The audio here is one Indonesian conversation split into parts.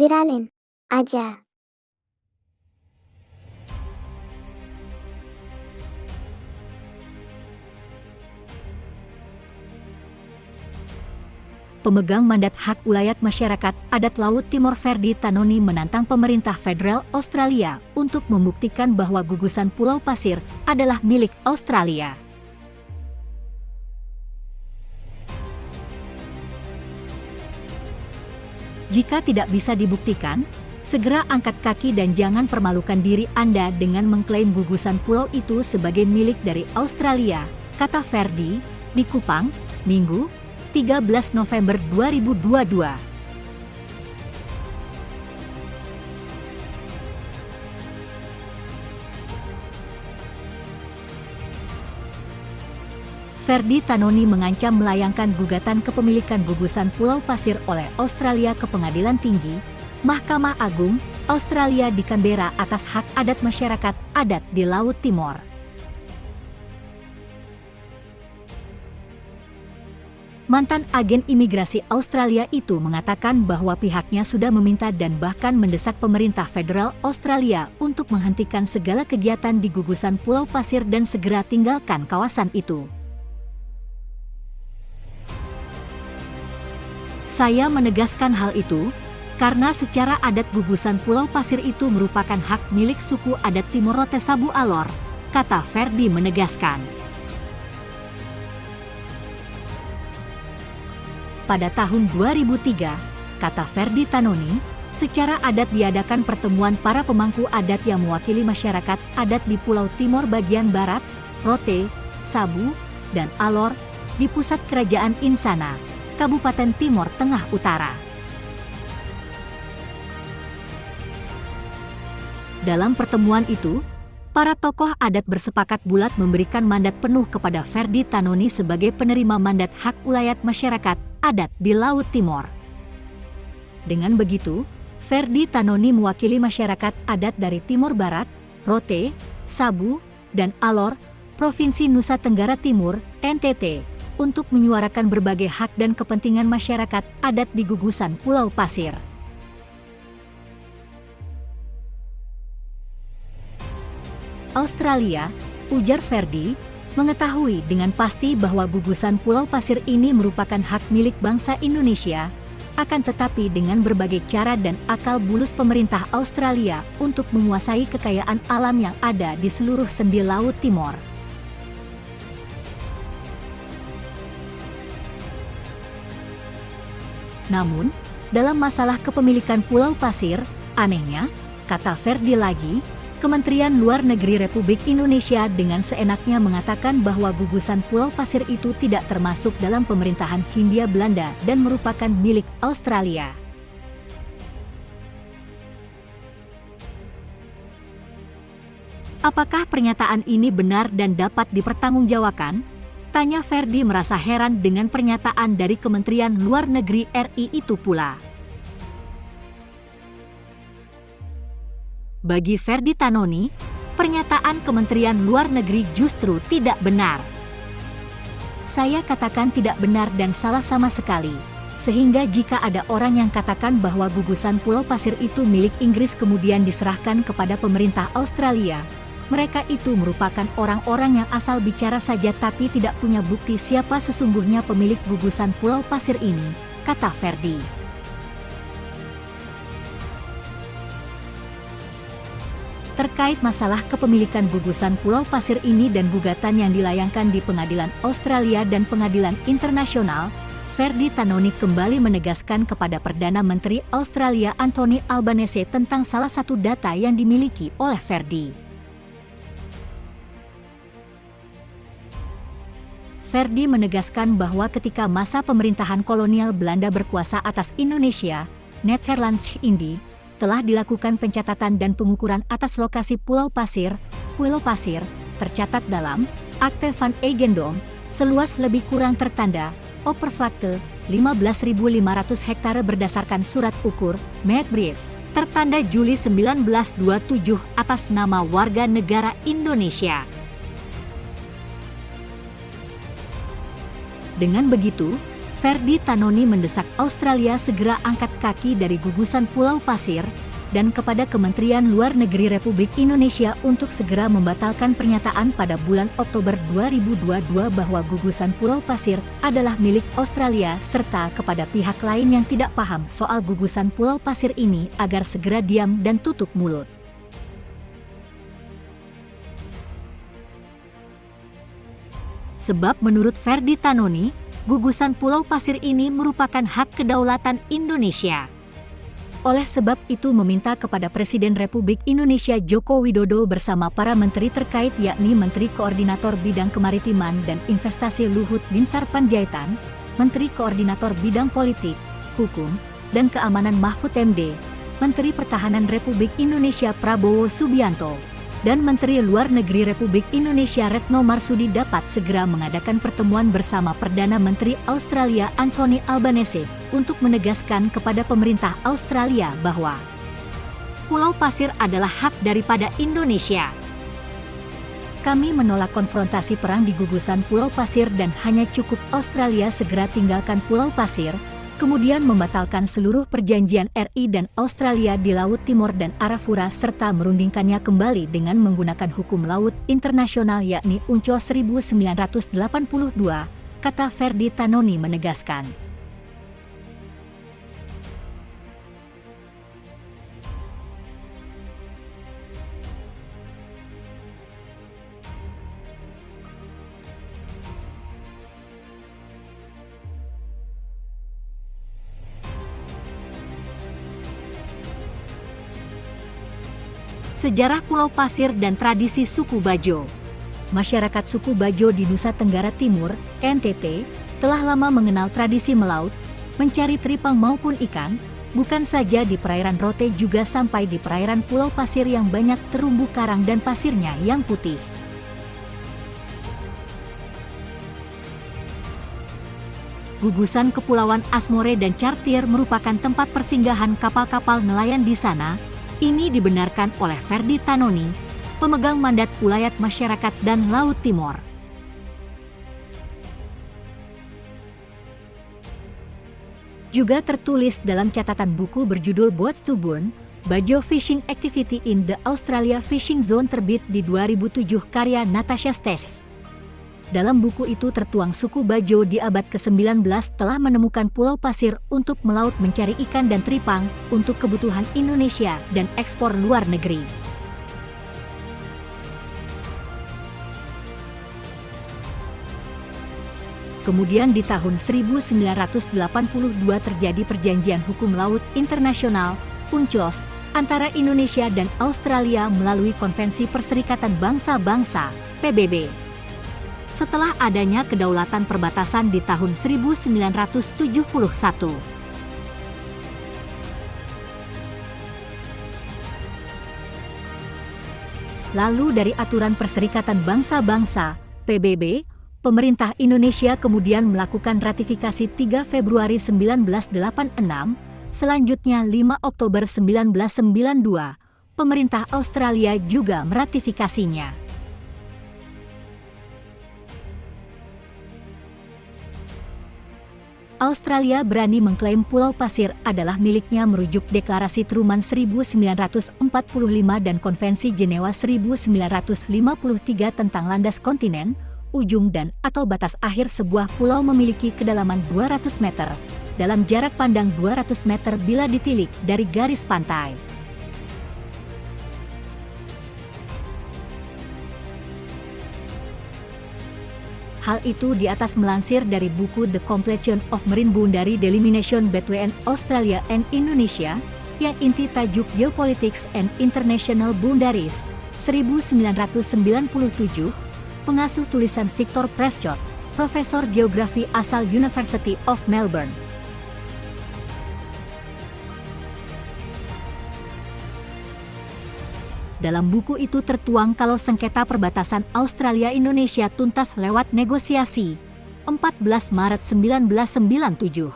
Viralin aja. Pemegang mandat hak ulayat masyarakat adat Laut Timor Ferdi Tanoni menantang pemerintah federal Australia untuk membuktikan bahwa gugusan Pulau Pasir adalah milik Australia. Jika tidak bisa dibuktikan, segera angkat kaki dan jangan permalukan diri Anda dengan mengklaim gugusan pulau itu sebagai milik dari Australia, kata Ferdi di Kupang, Minggu, 13 November 2022. Ferdi Tanoni mengancam melayangkan gugatan kepemilikan gugusan Pulau Pasir oleh Australia ke Pengadilan Tinggi, Mahkamah Agung, Australia di Canberra atas hak adat masyarakat adat di Laut Timor. Mantan agen imigrasi Australia itu mengatakan bahwa pihaknya sudah meminta dan bahkan mendesak pemerintah federal Australia untuk menghentikan segala kegiatan di gugusan Pulau Pasir dan segera tinggalkan kawasan itu. Saya menegaskan hal itu, karena secara adat gugusan Pulau Pasir itu merupakan hak milik suku adat Timor-Leste Sabu Alor, kata Ferdi menegaskan. Pada tahun 2003, kata Ferdi Tanoni, secara adat diadakan pertemuan para pemangku adat yang mewakili masyarakat adat di Pulau Timor bagian Barat, Rote, Sabu, dan Alor, di pusat kerajaan Insana, Kabupaten Timor Tengah Utara. Dalam pertemuan itu, para tokoh adat bersepakat bulat memberikan mandat penuh kepada Ferdi Tanoni sebagai penerima mandat hak ulayat masyarakat adat di Laut Timor. Dengan begitu, Ferdi Tanoni mewakili masyarakat adat dari Timor Barat, Rote, Sabu, dan Alor, Provinsi Nusa Tenggara Timur, NTT, untuk menyuarakan berbagai hak dan kepentingan masyarakat adat di gugusan Pulau Pasir. Australia, ujar Ferdi, mengetahui dengan pasti bahwa gugusan Pulau Pasir ini merupakan hak milik bangsa Indonesia, akan tetapi dengan berbagai cara dan akal bulus pemerintah Australia untuk menguasai kekayaan alam yang ada di seluruh sendi Laut Timor. Namun, dalam masalah kepemilikan Pulau Pasir, anehnya, kata Ferdi lagi, Kementerian Luar Negeri Republik Indonesia dengan seenaknya mengatakan bahwa gugusan Pulau Pasir itu tidak termasuk dalam pemerintahan Hindia Belanda dan merupakan milik Australia. Apakah pernyataan ini benar dan dapat dipertanggungjawabkan? Tanya Ferdi merasa heran dengan pernyataan dari Kementerian Luar Negeri RI itu pula. Bagi Ferdi Tanoni, pernyataan Kementerian Luar Negeri justru tidak benar. Saya katakan tidak benar dan salah sama sekali, sehingga jika ada orang yang katakan bahwa gugusan Pulau Pasir itu milik Inggris kemudian diserahkan kepada pemerintah Australia, mereka itu merupakan orang-orang yang asal bicara saja tapi tidak punya bukti siapa sesungguhnya pemilik gugusan Pulau Pasir ini, kata Ferdi. Terkait masalah kepemilikan gugusan Pulau Pasir ini dan gugatan yang dilayangkan di Pengadilan Australia dan Pengadilan Internasional, Ferdi Tanoni kembali menegaskan kepada Perdana Menteri Australia Anthony Albanese tentang salah satu data yang dimiliki oleh Ferdi. Ferdi menegaskan bahwa ketika masa pemerintahan kolonial Belanda berkuasa atas Indonesia, Nederlands Indie, telah dilakukan pencatatan dan pengukuran atas lokasi Pulau Pasir, tercatat dalam Akte van Eigendom, seluas lebih kurang tertanda, oppervlakte, 15.500 hektare berdasarkan surat ukur, Meetbrief, tertanda Juli 1927 atas nama warga negara Indonesia. Dengan begitu, Ferdi Tanoni mendesak Australia segera angkat kaki dari gugusan Pulau Pasir dan kepada Kementerian Luar Negeri Republik Indonesia untuk segera membatalkan pernyataan pada bulan Oktober 2022 bahwa gugusan Pulau Pasir adalah milik Australia serta kepada pihak lain yang tidak paham soal gugusan Pulau Pasir ini agar segera diam dan tutup mulut. Sebab menurut Ferdi Tanoni, gugusan Pulau Pasir ini merupakan hak kedaulatan Indonesia. Oleh sebab itu meminta kepada Presiden Republik Indonesia Joko Widodo bersama para menteri terkait yakni Menteri Koordinator Bidang Kemaritiman dan Investasi Luhut Binsar Panjaitan, Menteri Koordinator Bidang Politik, Hukum, dan Keamanan Mahfud MD, Menteri Pertahanan Republik Indonesia Prabowo Subianto, dan Menteri Luar Negeri Republik Indonesia Retno Marsudi dapat segera mengadakan pertemuan bersama Perdana Menteri Australia Anthony Albanese untuk menegaskan kepada pemerintah Australia bahwa Pulau Pasir adalah hak daripada Indonesia. Kami menolak konfrontasi perang di gugusan Pulau Pasir dan hanya cukup Australia segera tinggalkan Pulau Pasir, kemudian membatalkan seluruh perjanjian RI dan Australia di Laut Timor dan Arafura serta merundingkannya kembali dengan menggunakan hukum laut internasional yakni UNCLOS 1982, kata Ferdi Tanoni menegaskan. Sejarah Pulau Pasir dan tradisi suku Bajo. Masyarakat suku Bajo di Nusa Tenggara Timur, NTT, telah lama mengenal tradisi melaut, mencari teripang maupun ikan, bukan saja di perairan Rote juga sampai di perairan Pulau Pasir yang banyak terumbu karang dan pasirnya yang putih. Gugusan Kepulauan Asmore dan Cartier merupakan tempat persinggahan kapal-kapal nelayan di sana. Ini dibenarkan oleh Ferdi Tanoni, pemegang mandat Ulayat Masyarakat dan Laut Timor. Juga tertulis dalam catatan buku berjudul Boats to Burn, Bajo Fishing Activity in the Australia Fishing Zone terbit di 2007 karya Natasha Stes. Dalam buku itu tertuang suku Bajo di abad ke-19 telah menemukan Pulau Pasir untuk melaut mencari ikan dan teripang untuk kebutuhan Indonesia dan ekspor luar negeri. Kemudian di tahun 1982 terjadi Perjanjian Hukum Laut Internasional, UNCLOS, antara Indonesia dan Australia melalui Konvensi Perserikatan Bangsa-Bangsa, PBB. Setelah adanya kedaulatan perbatasan di tahun 1971. Lalu dari Aturan Perserikatan Bangsa-Bangsa, PBB, pemerintah Indonesia kemudian melakukan ratifikasi 3 Februari 1986, selanjutnya 5 Oktober 1992, pemerintah Australia juga meratifikasinya. Australia berani mengklaim Pulau Pasir adalah miliknya merujuk Deklarasi Truman 1945 dan Konvensi Jenewa 1953 tentang landas kontinen, ujung dan atau batas akhir sebuah pulau memiliki kedalaman 200 meter, dalam jarak pandang 200 meter bila ditilik dari garis pantai. Hal itu di atas melansir dari buku The Completion of Marine Boundary Delimitation Between Australia and Indonesia yang inti tajuk Geopolitics and International Boundaries 1997, pengasuh tulisan Victor Prescott, Profesor Geografi asal University of Melbourne. Dalam buku itu tertuang kalau sengketa perbatasan Australia-Indonesia tuntas lewat negosiasi 14 Maret 1997.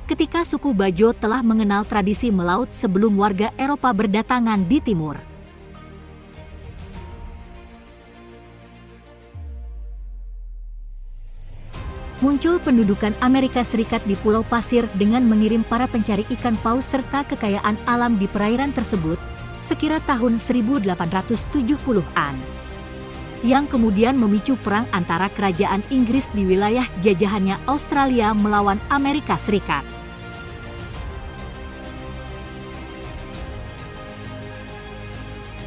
Ketika suku Bajo telah mengenal tradisi melaut sebelum warga Eropa berdatangan di timur. Muncul pendudukan Amerika Serikat di Pulau Pasir dengan mengirim para pencari ikan paus serta kekayaan alam di perairan tersebut sekira tahun 1870-an. Yang kemudian memicu perang antara kerajaan Inggris di wilayah jajahannya Australia melawan Amerika Serikat.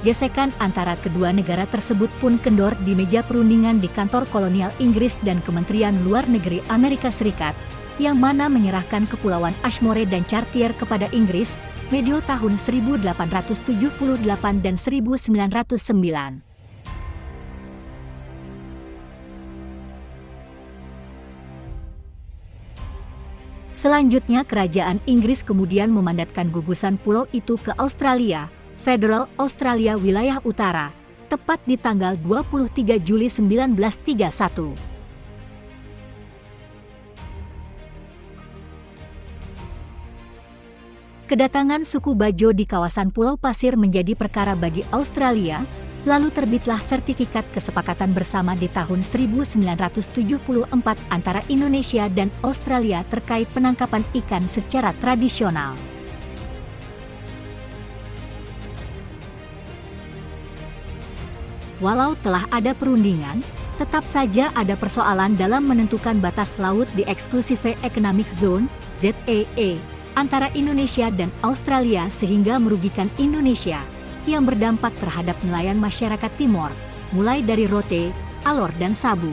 Gesekan antara kedua negara tersebut pun kendor di meja perundingan di kantor kolonial Inggris dan Kementerian Luar Negeri Amerika Serikat, yang mana menyerahkan kepulauan Ashmore dan Chartier kepada Inggris medio tahun 1878 dan 1909. Selanjutnya kerajaan Inggris kemudian memandatkan gugusan pulau itu ke Australia, Federal Australia Wilayah Utara, tepat di tanggal 23 Juli 1931. Kedatangan suku Bajo di kawasan Pulau Pasir menjadi perkara bagi Australia, lalu terbitlah sertifikat kesepakatan bersama di tahun 1974 antara Indonesia dan Australia terkait penangkapan ikan secara tradisional. Walau telah ada perundingan, tetap saja ada persoalan dalam menentukan batas laut di Exclusive Economic Zone (ZEE) antara Indonesia dan Australia sehingga merugikan Indonesia, yang berdampak terhadap nelayan masyarakat Timor, mulai dari Rote, Alor dan Sabu.